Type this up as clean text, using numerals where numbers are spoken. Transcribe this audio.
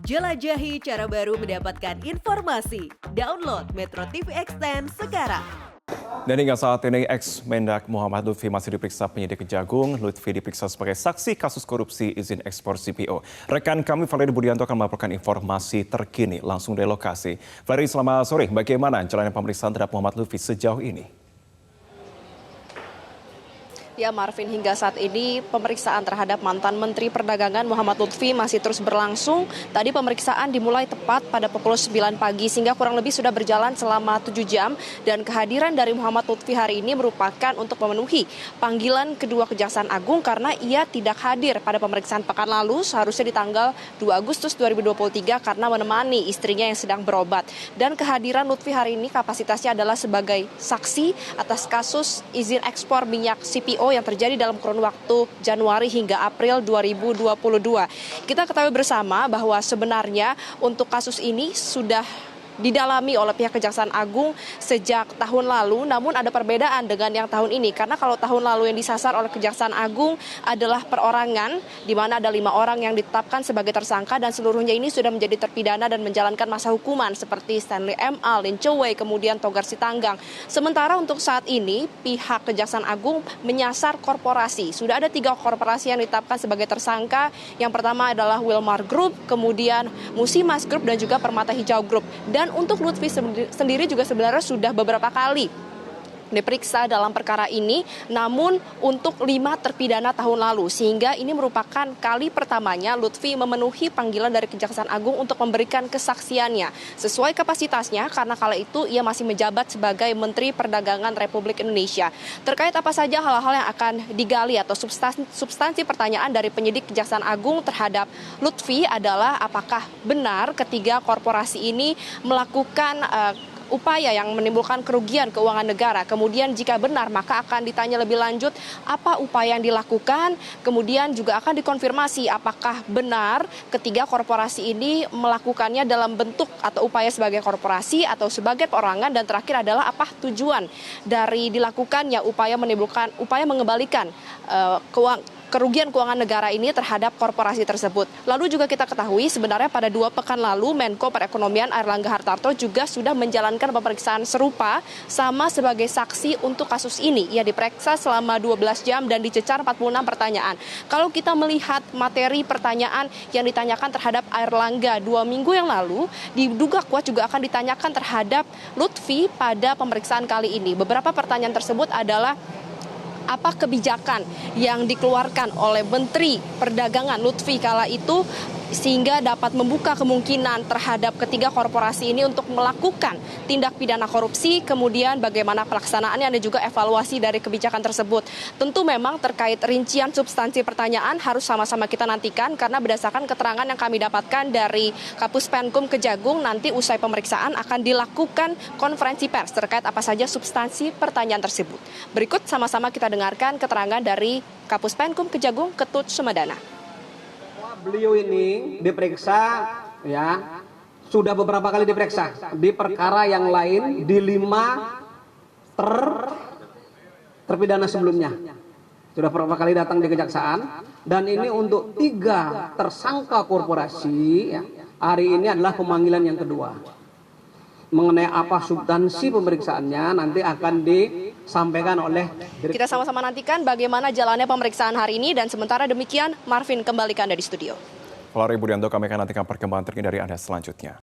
Jelajahi cara baru mendapatkan informasi. Download Metro TV Extend sekarang. Dan hingga saat ini ex-Mendak Muhammad Lutfi masih diperiksa penyidik Kejagung. Lutfi diperiksa sebagai saksi kasus korupsi izin ekspor CPO. Rekan kami Valery Budianto akan melaporkan informasi terkini langsung dari lokasi. Valery, selamat sore. Bagaimana jalannya pemeriksaan terhadap Muhammad Lutfi sejauh ini? Ya Marvin, hingga saat ini pemeriksaan terhadap mantan Menteri Perdagangan Muhammad Lutfi masih terus berlangsung. Tadi pemeriksaan dimulai tepat pada pukul 9 pagi sehingga kurang lebih sudah berjalan selama 7 jam. Dan kehadiran dari Muhammad Lutfi hari ini merupakan untuk memenuhi panggilan kedua Kejaksaan Agung karena ia tidak hadir pada pemeriksaan pekan lalu seharusnya di tanggal 2 Agustus 2023 karena menemani istrinya yang sedang berobat. Dan kehadiran Lutfi hari ini kapasitasnya adalah sebagai saksi atas kasus izin ekspor minyak CPO yang terjadi dalam kurun waktu Januari hingga April 2022. Kita ketahui bersama bahwa sebenarnya untuk kasus ini sudah didalami oleh pihak Kejaksaan Agung sejak tahun lalu, namun ada perbedaan dengan yang tahun ini karena kalau tahun lalu yang disasar oleh Kejaksaan Agung adalah perorangan di mana ada 5 orang yang ditetapkan sebagai tersangka dan seluruhnya ini sudah menjadi terpidana dan menjalankan masa hukuman seperti Stanley M.A, Lin Chow-wei, kemudian Togar Sitanggang. Sementara untuk saat ini pihak Kejaksaan Agung menyasar korporasi. Sudah ada 3 korporasi yang ditetapkan sebagai tersangka. Yang pertama adalah Wilmar Group, kemudian Musimas Group dan juga Permata Hijau Group. Dan untuk Lutfi sendiri juga sebenarnya sudah beberapa kali diperiksa dalam perkara ini, namun untuk 5 terpidana tahun lalu, sehingga ini merupakan kali pertamanya Lutfi memenuhi panggilan dari Kejaksaan Agung untuk memberikan kesaksiannya sesuai kapasitasnya karena kala itu ia masih menjabat sebagai Menteri Perdagangan Republik Indonesia. Terkait apa saja hal-hal yang akan digali atau substansi pertanyaan dari penyidik Kejaksaan Agung terhadap Lutfi adalah apakah benar ketiga korporasi ini melakukan upaya yang menimbulkan kerugian keuangan negara. Kemudian jika benar maka akan ditanya lebih lanjut apa upaya yang dilakukan. Kemudian juga akan dikonfirmasi apakah benar ketiga korporasi ini melakukannya dalam bentuk atau upaya sebagai korporasi atau sebagai perorangan. Dan terakhir adalah apa tujuan dari dilakukannya upaya mengembalikan kerugian keuangan negara ini terhadap korporasi tersebut. Lalu juga kita ketahui sebenarnya pada 2 pekan lalu Menko Perekonomian Airlangga Hartarto juga sudah menjalankan pemeriksaan serupa sama sebagai saksi untuk kasus ini. Ia diperiksa selama 12 jam dan dicecar 46 pertanyaan. Kalau kita melihat materi pertanyaan yang ditanyakan terhadap Airlangga 2 minggu yang lalu, diduga kuat juga akan ditanyakan terhadap Lutfi pada pemeriksaan kali ini. Beberapa pertanyaan tersebut adalah apa kebijakan yang dikeluarkan oleh Menteri Perdagangan Lutfi kala itu sehingga dapat membuka kemungkinan terhadap ketiga korporasi ini untuk melakukan tindak pidana korupsi, kemudian bagaimana pelaksanaannya dan juga evaluasi dari kebijakan tersebut. Tentu memang terkait rincian substansi pertanyaan harus sama-sama kita nantikan karena berdasarkan keterangan yang kami dapatkan dari Kapus Penkum Kejagung, nanti usai pemeriksaan akan dilakukan konferensi pers terkait apa saja substansi pertanyaan tersebut. Berikut sama-sama kita dengarkan keterangan dari Kapus Penkum Kejagung Ketut Sumedana. Beliau ini diperiksa ya, sudah beberapa kali diperiksa di perkara yang lain di 5 terpidana sebelumnya. Sudah beberapa kali datang di kejaksaan dan ini untuk 3 tersangka korporasi ya, hari ini adalah pemanggilan yang kedua. Mengenai apa substansi pemeriksaannya nanti akan disampaikan oleh kita sama-sama nantikan bagaimana jalannya pemeriksaan hari ini dan sementara demikian Marvin kembalikan dari studio. Valery Budianto, kami akan nantikan perkembangan terkini dari Anda selanjutnya.